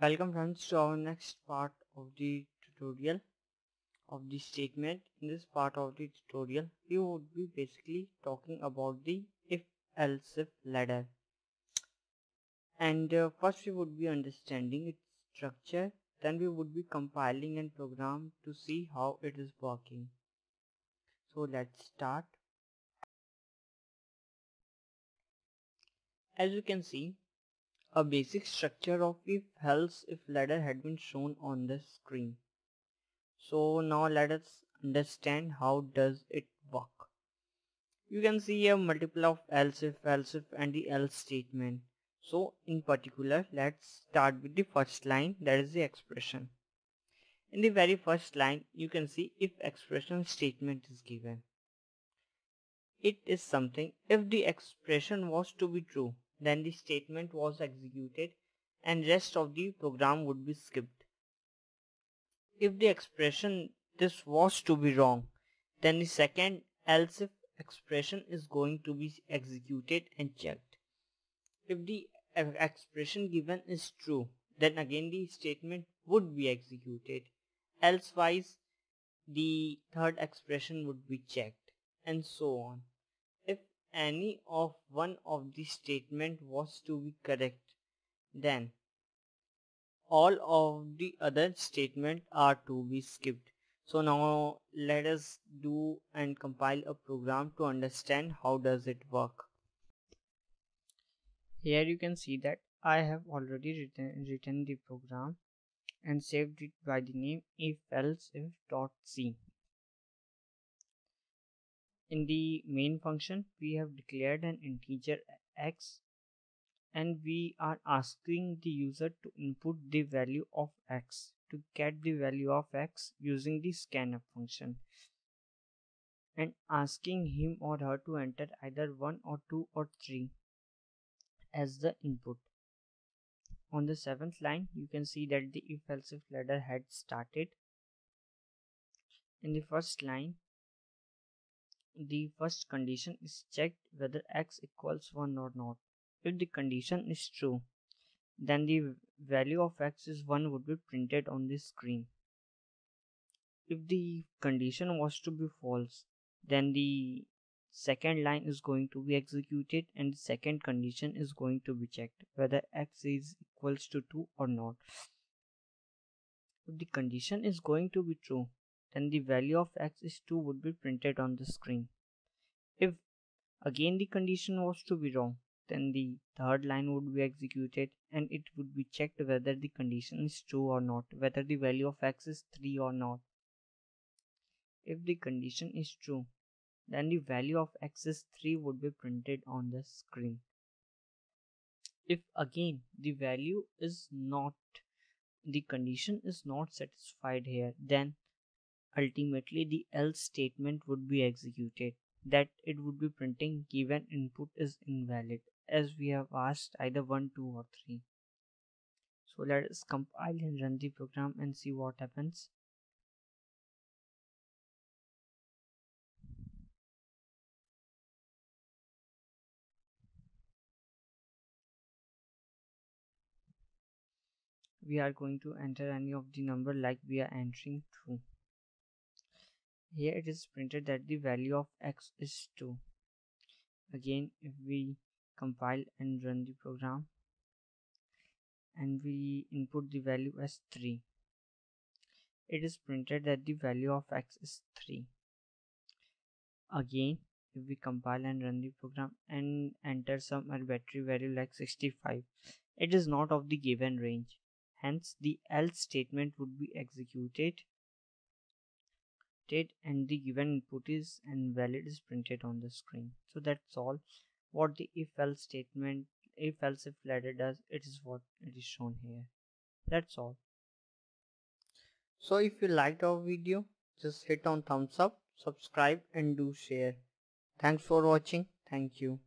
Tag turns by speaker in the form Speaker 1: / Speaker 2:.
Speaker 1: Welcome friends to our next part of the tutorial of the statement. In this part of the tutorial, we would be basically talking about the if-else-if ladder. And first we would be understanding its structure, then we would be compiling and program to see how it is working. So let's start. As you can see, a basic structure of if-else-if ladder had been shown on the screen. So now let us understand how does it work. You can see a multiple of else if and the else statement. So in particular, let's start with the first line, that is the expression. In the very first line, you can see if expression statement is given. It is something, if the expression was to be true, then the statement was executed and rest of the program would be skipped. If the expression this was to be wrong, then the second else if expression is going to be executed and checked. If the expression given is true, then again the statement would be executed. Elsewise, the third expression would be checked, and so on. If any of one of the statement was to be correct, then all of the other statements are to be skipped. So now let us do and compile a program to understand how does it work. Here you can see that I have already written the program and saved it by the name if-else-if.c. In the main function, we have declared an integer x and we are asking the user to input the value of x to get the value of x using the scanf function and asking him or her to enter either 1 or 2 or 3 as the input. On the 7th line, you can see that the if-else-if ladder had started. In the first line, the first condition is checked whether x equals 1 or not. If the condition is true, then the value of x is 1 would be printed on the screen. If the condition was to be false, then the second line is going to be executed and the second condition is going to be checked whether x is equals to 2 or not. If the condition is going to be true, then the value of x is 2 would be printed on the screen. If again the condition was to be wrong, then the third line would be executed and it would be checked whether the condition is true or not, whether the value of x is 3 or not. If the condition is true, then the value of x is 3 would be printed on the screen. If again the value is not, the condition is not satisfied here, then ultimately the else statement would be executed, that it would be printing given input is invalid as we have asked either 1, 2 or 3. So let us compile and run the program and see what happens. We are going to enter any of the number like we are entering 2. Here it is printed that the value of x is 2. Again, if we compile and run the program and we input the value as 3, it is printed that the value of x is 3. Again, if we compile and run the program and enter some arbitrary value like 65, it is not of the given range. Hence, the else statement would be executed and the given input is invalid is printed on the screen. So that's all what the if-else statement, if-else-if ladder does. It is what it is shown here. That's all. So if you liked our video, just hit on thumbs up, subscribe and do share. Thanks for watching. Thank you.